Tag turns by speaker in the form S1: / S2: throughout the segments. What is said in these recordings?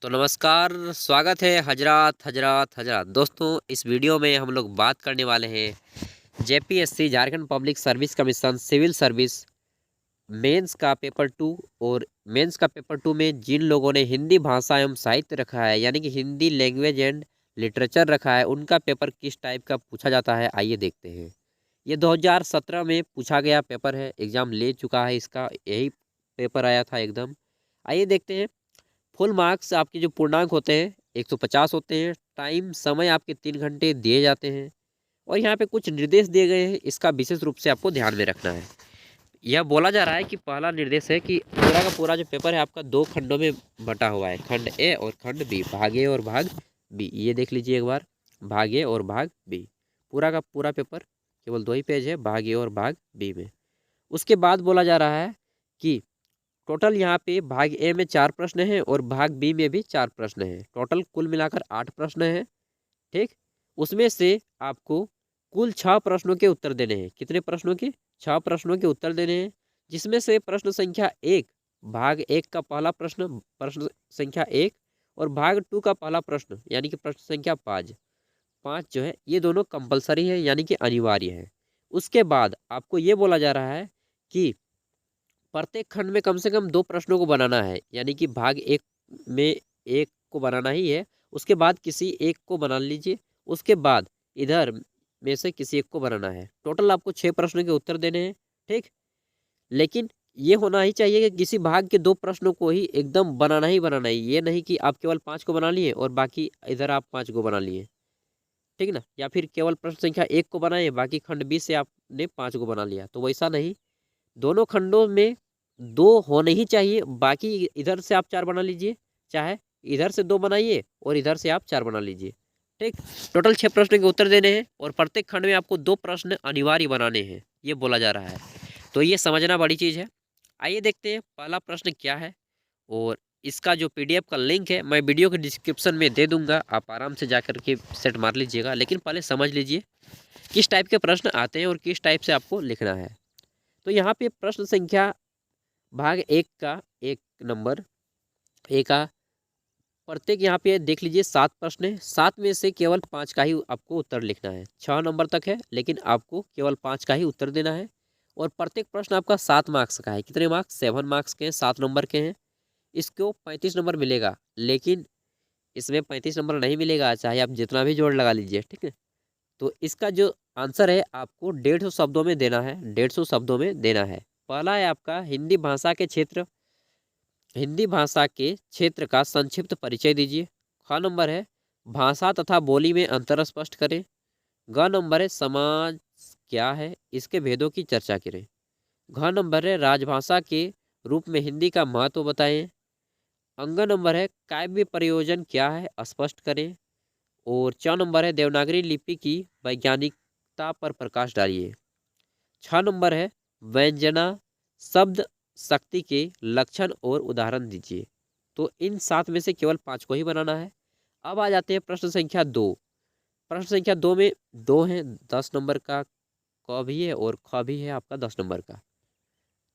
S1: तो नमस्कार, स्वागत है हजरात हजरात हजरात। दोस्तों, इस वीडियो में हम लोग बात करने वाले हैं JPSC Jharkhand public service commission civil service mains का पेपर टू। और मेंस का पेपर टू में जिन लोगों ने हिंदी भाषा एवं साहित्य रखा है, यानी कि हिंदी लैंग्वेज एंड लिटरेचर रखा है, उनका पेपर किस टाइप का पूछा जाता है, आइए देखते हैं। ये 2017 में पूछा गया पेपर है, एग्ज़ाम ले चुका है इसका, यही पेपर आया था एकदम। आइए देखते हैं। फुल मार्क्स आपके जो पूर्णांक होते हैं 150 होते हैं। टाइम समय आपके 3 घंटे दिए जाते हैं। और यहाँ पे कुछ निर्देश दिए गए हैं, इसका विशेष रूप से आपको ध्यान में रखना है। यह बोला जा रहा है कि पहला निर्देश है कि पूरा का पूरा जो पेपर है आपका 2 खंडों में बटा हुआ है, खंड ए और खंड बी, भाग ए और भाग बी। ये देख लीजिए एक बार, भाग ए और भाग बी। पूरा का पूरा पेपर केवल 2 ही पेज है, भाग ए और भाग बी में। उसके बाद बोला जा रहा है कि टोटल यहाँ पे भाग ए में 4 प्रश्न हैं और भाग बी में भी 4 प्रश्न हैं। टोटल कुल मिलाकर 8 प्रश्न हैं। ठीक, उसमें से आपको कुल 6 प्रश्नों के उत्तर देने हैं। कितने प्रश्नों के? 6 प्रश्नों के उत्तर देने हैं, जिसमें से प्रश्न संख्या 1, भाग 1 का पहला प्रश्न, प्रश्न संख्या 1, और भाग 2 का पहला प्रश्न यानी कि प्रश्न संख्या 5 5 जो है ये दोनों कंपलसरी है, यानी कि अनिवार्य है। उसके बाद आपको ये बोला जा रहा है कि प्रत्येक खंड में कम से कम 2 प्रश्नों को बनाना है, यानी कि भाग 1 में 1 को बनाना ही है, उसके बाद किसी एक को बना लीजिए, उसके बाद इधर में से किसी एक को बनाना है। टोटल आपको 6 प्रश्नों के उत्तर देने हैं। ठीक, लेकिन ये होना ही चाहिए कि किसी भाग के 2 प्रश्नों को ही एकदम बनाना ही बनाना है। ये नहीं कि आप केवल 5 को बना लिए और बाकी इधर आप 5 को बना लिए, ठीक ना, या फिर केवल प्रश्न संख्या 1 को बनाए, बाकी खंड बी से आपने 5 को बना लिया, तो वैसा नहीं। दोनों खंडों में 2 होने ही चाहिए, बाकी इधर से आप 4 बना लीजिए, चाहे इधर से 2 बनाइए और इधर से आप 4 बना लीजिए। ठीक, टोटल 6 प्रश्न के उत्तर देने हैं और प्रत्येक खंड में आपको 2 प्रश्न अनिवार्य बनाने हैं, ये बोला जा रहा है। तो ये समझना बड़ी चीज़ है। आइए देखते हैं पहला प्रश्न क्या है। और इसका जो पीडीएफ का लिंक है मैं वीडियो के डिस्क्रिप्शन में दे दूंगा, आप आराम से जा कर के सेट मार लीजिएगा। लेकिन पहले समझ लीजिए किस टाइप के प्रश्न आते हैं और किस टाइप से आपको लिखना है। तो यहाँ पे प्रश्न संख्या भाग 1 का 1 नंबर ए का प्रत्येक यहाँ पे देख लीजिए 7 प्रश्न है। 7 में से केवल 5 का ही आपको उत्तर लिखना है। 6 नंबर तक है, लेकिन आपको केवल 5 का ही उत्तर देना है। और प्रत्येक प्रश्न आपका 7 मार्क्स का है। कितने मार्क्स? 7 मार्क्स के हैं, 7 नंबर के हैं। इसको 35 नंबर मिलेगा, लेकिन इसमें 35 नंबर नहीं मिलेगा, चाहे आप जितना भी जोड़ लगा लीजिए। ठीक है, तो इसका जो आंसर है आपको 150 शब्दों में देना है। 150 शब्दों में देना है। पहला है आपका हिंदी भाषा के क्षेत्र का संक्षिप्त परिचय दीजिए। ख नंबर है भाषा तथा बोली में अंतर स्पष्ट करें। ग नंबर है समाज क्या है, इसके भेदों की चर्चा करें। घ नंबर है राजभाषा के रूप में हिंदी का महत्व बताएं। अंग नंबर है काव्य प्रयोजन क्या है, स्पष्ट करें। और 4 नंबर है देवनागरी लिपि की वैज्ञानिकता पर प्रकाश डालिए। 6 नंबर है व्यंजना शब्द शक्ति के लक्षण और उदाहरण दीजिए। तो इन 7 में से केवल 5 को ही बनाना है। अब आ जाते हैं प्रश्न संख्या 2। प्रश्न संख्या 2 में 2 है, 10 नंबर का क भी है और ख भी है आपका 10 नंबर का।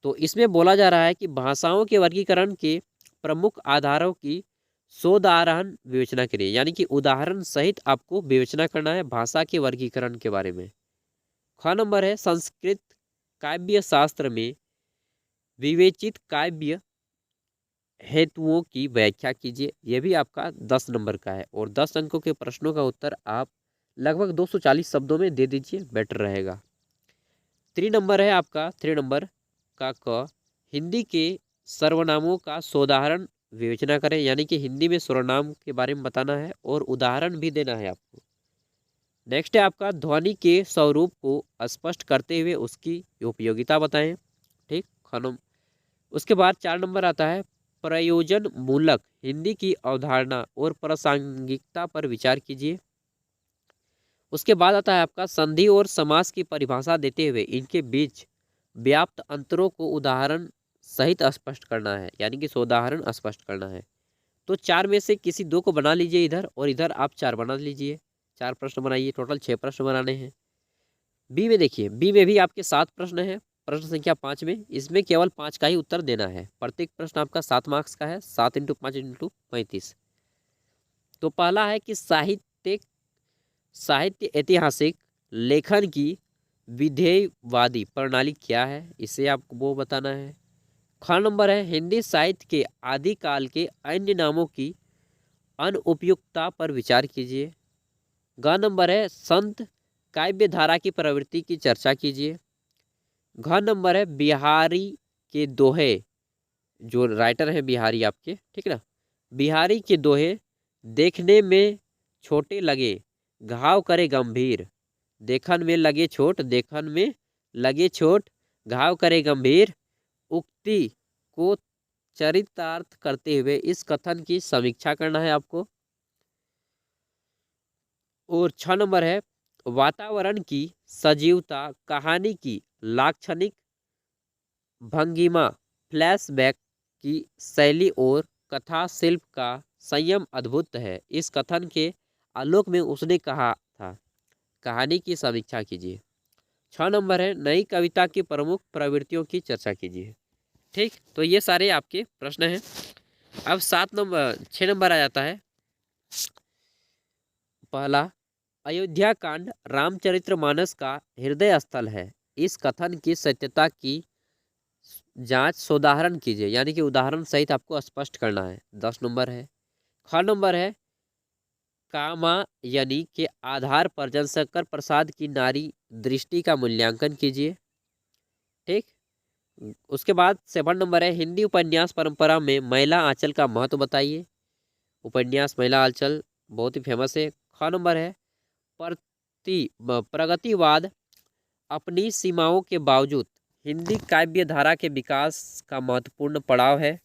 S1: तो इसमें बोला जा रहा है कि भाषाओं के वर्गीकरण के प्रमुख आधारों की शोधारहण विवेचना करिए, यानी कि उदाहरण सहित आपको विवेचना करना है भाषा के वर्गीकरण के बारे में। ख नंबर है संस्कृत काव्य शास्त्र में विवेचित काव्य हेतुओं की व्याख्या कीजिए। यह भी आपका 10 नंबर का है और 10 अंकों के प्रश्नों का उत्तर आप लगभग 240 शब्दों में दे दीजिए, बेटर रहेगा। 3 नंबर है आपका 3 नंबर का क हिंदी के सर्वनामों का सोदाहरण विवेचना करें, यानी कि हिंदी में सर्वनाम के बारे में बताना है और उदाहरण भी देना है आपको। नेक्स्ट है आपका ध्वनि के स्वरूप को स्पष्ट करते हुए उसकी उपयोगिता बताएं। ठीक, खनम। उसके बाद 4 नंबर आता है प्रयोजन मूलक हिंदी की अवधारणा और प्रासंगिकता पर विचार कीजिए। उसके बाद आता है आपका संधि और समास की परिभाषा देते हुए इनके बीच व्याप्त अंतरों को उदाहरण सहित स्पष्ट करना है, यानी कि सोदाहरण स्पष्ट करना है। तो 4 में से किसी 2 को बना लीजिए इधर, और इधर आप 4 बना लीजिए। 4 प्रश्न बनाइए, टोटल 6 प्रश्न बनाने हैं। बी में देखिए, बी में भी आपके 7 प्रश्न हैं। प्रश्न संख्या 5 में, इसमें केवल 5 का ही उत्तर देना है। प्रत्येक प्रश्न आपका 7 मार्क्स का है। 7 × 5 × 35, तो पहला है कि साहित्य ऐतिहासिक लेखन की विधेयवादी प्रणाली क्या है, इसे आपको वो बताना है। ख नंबर है हिंदी साहित्य के आदिकाल के अन्य नामों की अनुपयुक्तता पर विचार कीजिए। ग नंबर है संत काव्य धारा की प्रवृत्ति की चर्चा कीजिए। घ नंबर है बिहारी के दोहे, जो राइटर हैं बिहारी आपके, ठीक है ना, बिहारी के दोहे देखने में छोटे लगे घाव करे गंभीर, देखन में लगे छोट घाव करे गंभीर उक्ति को चरितार्थ करते हुए इस कथन की समीक्षा करना है आपको। और 6 नंबर है वातावरण की सजीवता, कहानी की लाक्षणिक भंगिमा, फ्लैशबैक की शैली और कथा शिल्प का संयम अद्भुत है, इस कथन के आलोक में उसने कहा था। कहानी की समीक्षा कीजिए। 6 नंबर है नई कविता की प्रमुख प्रवृत्तियों की चर्चा कीजिए। ठीक, तो ये सारे आपके प्रश्न हैं। अब 6 नंबर आ जाता है। पहला, अयोध्या कांड रामचरितमानस का हृदय स्थल है, इस कथन की सत्यता की जांच सोदाहरण कीजिए, यानी कि उदाहरण सहित आपको स्पष्ट करना है। 10 नंबर है। ख नंबर है कामायनी के आधार पर जनशंकर प्रसाद की नारी दृष्टि का मूल्यांकन कीजिए। ठीक, उसके बाद 7 नंबर है हिंदी उपन्यास परंपरा में महिला आंचल का महत्व बताइए। उपन्यास महिला आंचल बहुत ही फेमस है। ख नंबर है प्रगतिवाद अपनी सीमाओं के बावजूद हिंदी काव्य धारा के विकास का महत्वपूर्ण पड़ाव है,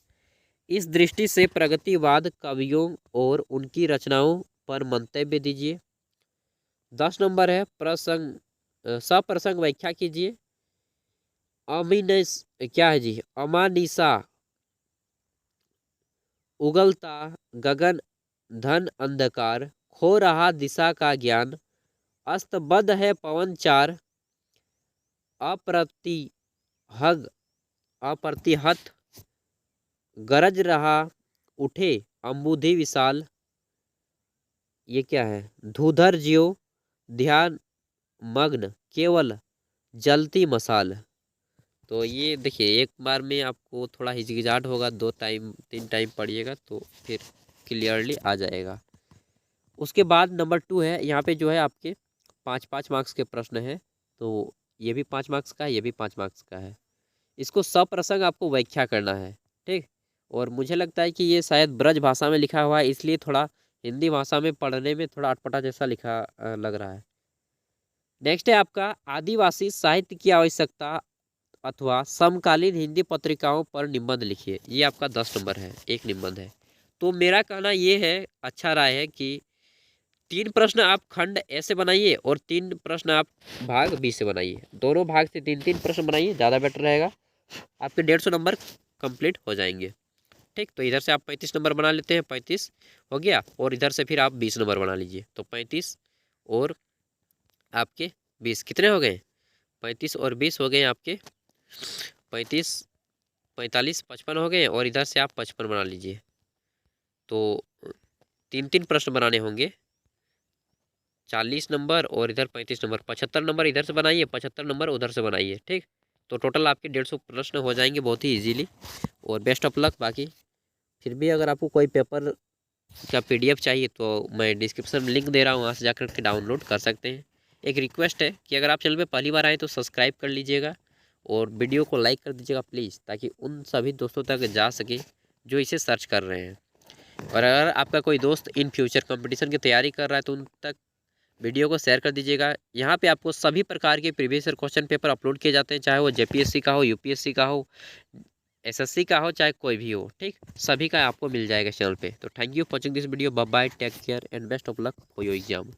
S1: इस दृष्टि से प्रगतिवाद कवियों और उनकी रचनाओं पर मंतव्य दीजिए। 10 नंबर है सप्रसंग व्याख्या कीजिए। क्या है जी, अमानिसा उगलता गगन धन अंधकार, खो रहा दिशा का ज्ञान, अस्तबद्ध है पवन चार, अप्रतिहत गरज रहा उठे अम्बुधि विशाल, ये क्या है, धूधर जियो ध्यान मग्न केवल जलती मसाल। तो ये देखिए, एक बार में आपको थोड़ा हिचकिचाहट होगा, 2-3 टाइम पढ़िएगा तो फिर क्लियरली आ जाएगा। उसके बाद नंबर 2 है, यहाँ पे जो है आपके 5-5 मार्क्स के प्रश्न हैं, तो ये भी 5 मार्क्स का है, ये भी 5 मार्क्स का है। इसको सप्रसंग आपको व्याख्या करना है। ठीक, और मुझे लगता है कि ये शायद ब्रज भाषा में लिखा हुआ है, इसलिए थोड़ा हिंदी भाषा में पढ़ने में थोड़ा अटपटा जैसा लिखा लग रहा है। नेक्स्ट है आपका आदिवासी साहित्य की आवश्यकता अथवा समकालीन हिंदी पत्रिकाओं पर निबंध लिखिए। ये आपका 10 नंबर है, एक निबंध है। तो मेरा कहना ये है, अच्छा राय है कि 3 प्रश्न आप खंड ए से बनाइए और 3 प्रश्न आप भाग बी से बनाइए। दोनों भाग से 3-3 प्रश्न बनाइए, ज़्यादा बेटर रहेगा। आपके 150 नंबर कंप्लीट हो जाएंगे। ठीक, तो इधर से आप 35 नंबर बना लेते हैं, 35 हो गया, और इधर से फिर आप 20 नंबर बना लीजिए। तो 35 और आपके 20 कितने हो गए? 35 और 20 हो गए आपके 35, 45, 55 हो गए, और इधर से आप 55 बना लीजिए। तो 3-3 प्रश्न बनाने होंगे, 40 नंबर और इधर 35 नंबर, 75 नंबर इधर से बनाइए, 75 नंबर उधर से बनाइए। ठीक, तो टोटल आपके 150 प्रश्न हो जाएंगे बहुत ही इजीली। और बेस्ट ऑफ लक। बाकी फिर भी अगर आपको कोई पेपर का PDF चाहिए तो मैं डिस्क्रिप्शन में लिंक दे रहा हूँ, वहाँ से जाकर के डाउनलोड कर सकते हैं। एक रिक्वेस्ट है कि अगर आप चैनल पे पहली बार आए तो सब्सक्राइब कर लीजिएगा और वीडियो को लाइक कर दीजिएगा प्लीज़, ताकि उन सभी दोस्तों तक जा सके जो इसे सर्च कर रहे हैं। और अगर आपका कोई दोस्त इन फ्यूचर कंपटीशन की तैयारी कर रहा है तो उन तक वीडियो को शेयर कर दीजिएगा। यहाँ पे आपको सभी प्रकार के previous year question paper upload किए जाते हैं, चाहे वो JPSC का हो, UPSC का हो, SSC का हो, चाहे कोई भी हो। ठीक, सभी का आपको मिल जाएगा चैनल पे। तो thank you for watching this video. Bye bye, take care and best of luck for your exam.